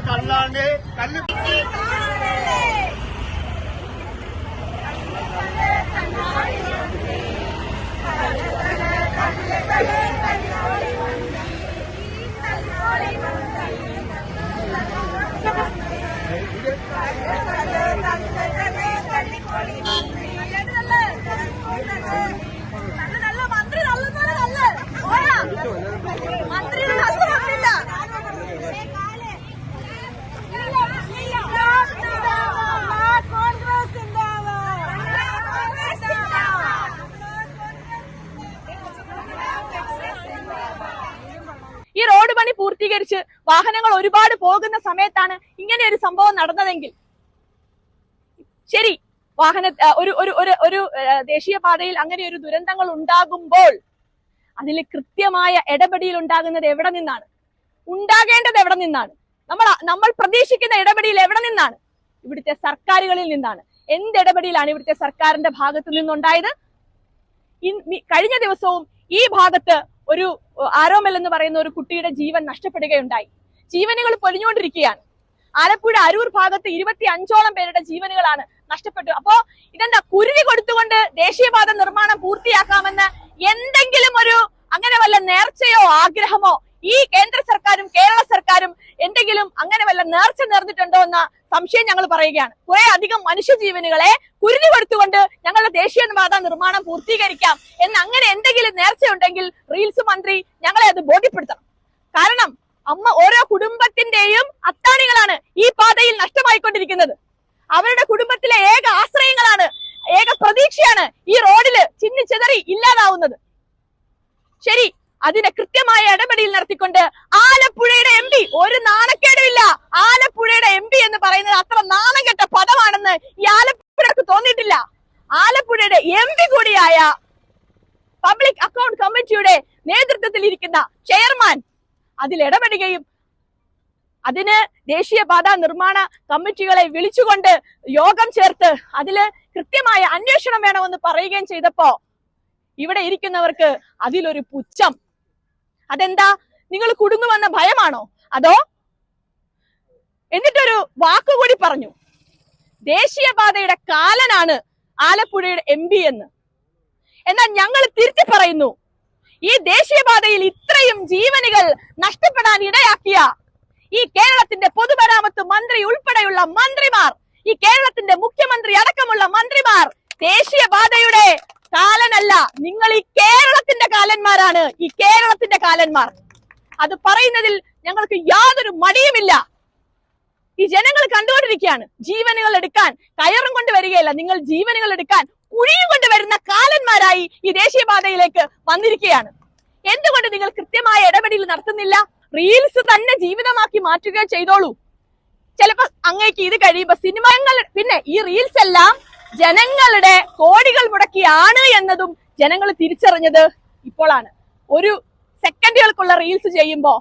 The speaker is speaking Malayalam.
തള്ളാണ്ട് കല്ല് ഈ റോഡ് പണി പൂർത്തീകരിച്ച് വാഹനങ്ങൾ ഒരുപാട് പോകുന്ന സമയത്താണ് ഇങ്ങനെ ഒരു സംഭവം നടന്നതെങ്കിൽ ശരി, ഒരു ദേശീയപാതയിൽ അങ്ങനെ ഒരു ദുരന്തങ്ങൾ ഉണ്ടാകുമ്പോൾ അതിൽ കൃത്യമായ ഇടപെടൽ ഉണ്ടാകുന്നത് എവിടെ നിന്നാണ്? ഉണ്ടാകേണ്ടത് എവിടെ നിന്നാണ്? നമ്മൾ പ്രതീക്ഷിക്കുന്ന ഇടപെടൽ എവിടെ നിന്നാണ്? ഇവിടുത്തെ സർക്കാരുകളിൽ നിന്നാണ്. എന്ത് ഇടപെടലാണ് ഇവിടുത്തെ സർക്കാരിന്റെ ഭാഗത്ത് നിന്നുണ്ടായത്? കഴിഞ്ഞ ദിവസവും ഈ ഭാഗത്ത് ഒരു ആരോമൽ എന്ന് പറയുന്ന ഒരു കുട്ടിയുടെ ജീവൻ നഷ്ടപ്പെടുകയുണ്ടായി. ജീവനുകൾ പൊലിഞ്ഞുകൊണ്ടിരിക്കുകയാണ്. ആലപ്പുഴ അരൂർ ഭാഗത്ത് 25ഓളം പേരുടെ ജീവനുകളാണ് നഷ്ടപ്പെട്ടു. അപ്പോ ഇതെന്താ, കുരുതി കൊടുത്തുകൊണ്ട് ദേശീയപാത നിർമ്മാണം പൂർത്തിയാക്കാമെന്ന് എന്തെങ്കിലും ഒരു അങ്ങനെ വല്ല നേർച്ചയോ ആഗ്രഹമോ ഈ കേന്ദ്ര സർക്കാരും കേരള സർക്കാരും എന്തെങ്കിലും അങ്ങനെ വല്ല നേർച്ച നേർന്നിട്ടുണ്ടോ എന്ന സംശയം ഞങ്ങൾ പറയുകയാണ്. കുറെ അധികം മനുഷ്യജീവനുകളെ കുരുതി കൊടുത്തുകൊണ്ട് ഞങ്ങളുടെ ദേശീയപാത നിർമ്മാണം പൂർത്തീകരിക്കാം എന്ന് അങ്ങനെ എന്തെങ്കിലും നേർച്ചയുണ്ടെങ്കിൽ റീൽസ് മന്ത്രി ഞങ്ങളെ അത് ബോധ്യപ്പെടുത്തണം. കാരണം ഓരോ കുടുംബത്തിന്റെയും അത്താണികളാണ് ഈ പാതയിൽ നഷ്ടമായിക്കൊണ്ടിരിക്കുന്നത്. അവരുടെ കുടുംബത്തിലെ ഏക ആശ്രയങ്ങളാണ്, ഏക പ്രതീക്ഷയാണ് ഈ റോഡില് ചിന്നിച്ചിതറി ഇല്ലാതാവുന്നത്. ശരി, അതിനെ കൃത്യമായ ഇടപെടൽ നടത്തിക്കൊണ്ട് ആലപ്പുഴയുടെ എം പി, ഒരു നാണക്കേടുമില്ല, ആലപ്പുഴയുടെ എം പി എന്ന് പറയുന്നത് അത്ര നാണം കെട്ട പദമാണെന്ന് ഈ ആലപ്പുഴക്ക് തോന്നിയിട്ടില്ല. ആലപ്പുഴയുടെ എം പി കൂടിയായ പബ്ലിക് അക്കൗണ്ട് കമ്മിറ്റിയുടെ നേതൃത്വത്തിൽ ഇരിക്കുന്ന ചെയർമാൻ അതിൽ ഇടപെടുകയും അതിന് ദേശീയപാത നിർമ്മാണ കമ്മിറ്റികളെ വിളിച്ചുകൊണ്ട് യോഗം ചേർത്ത് അതില് കൃത്യമായ അന്വേഷണം വേണമെന്ന് പറയുകയും ചെയ്തപ്പോ ഇവിടെ ഇരിക്കുന്നവർക്ക് അതിലൊരു പുച്ഛം. അതെന്താ, നിങ്ങൾ കുടുങ്ങുമെന്ന ഭയമാണോ? അതോ? എന്നിട്ടൊരു വാക്കുകൂടി പറഞ്ഞു, ദേശീയപാതയുടെ കാലനാണ് ആലപ്പുഴയുടെ എം പി എന്ന്. എന്നാൽ ഞങ്ങൾ തിരുത്തി പറയുന്നു, ഈ ദേശീയപാതയിൽ ഇത്രയും ജീവനുകൾ നഷ്ടപ്പെടാൻ ഇടയാക്കിയ ഈ കേരളത്തിന്റെ പൊതുമരാമത്ത് മന്ത്രി ഉൾപ്പെടെയുള്ള മന്ത്രിമാർ, ഈ കേരളത്തിന്റെ മുഖ്യമന്ത്രി അടക്കമുള്ള മന്ത്രിമാർ ദേശീയപാതയുടെ കാലനല്ല, നിങ്ങൾ ഈ കേരളത്തിന്റെ കാലന്മാരാണ്, ഈ കേരളത്തിന്റെ കാലന്മാർ. അത് പറയുന്നതിൽ ഞങ്ങൾക്ക് യാതൊരു മടിയുമില്ല. ഈ ജനങ്ങൾ കണ്ടുകൊണ്ടിരിക്കുകയാണ്. ജീവനുകൾ എടുക്കാൻ കയറും കൊണ്ട് വരികയല്ല, നിങ്ങൾ ജീവനുകൾ എടുക്കാൻ കുഴിയും കൊണ്ടുവരുന്ന കാലന്മാരായി ഈ ദേശീയപാതയിലേക്ക് വന്നിരിക്കുകയാണ്. എന്തുകൊണ്ട് നിങ്ങൾ കൃത്യമായ ഇടപെടൽ നടത്തുന്നില്ല? റീൽസ് തന്നെ ജീവിതമാക്കി മാറ്റുക ചെയ്തോളൂ. ചിലപ്പോ അങ്ങേക്ക് ഇത് കഴിയുമ്പോ സിനിമകൾ, പിന്നെ ഈ റീൽസ് എല്ലാം ജനങ്ങളുടെ കോടികൾ മുടക്കിയാണ് എന്നതും ജനങ്ങൾ തിരിച്ചറിഞ്ഞത് ഇപ്പോഴാണ്. ഒരു സെക്കൻഡുകൾക്കുള്ള റീൽസ് ചെയ്യുമ്പോ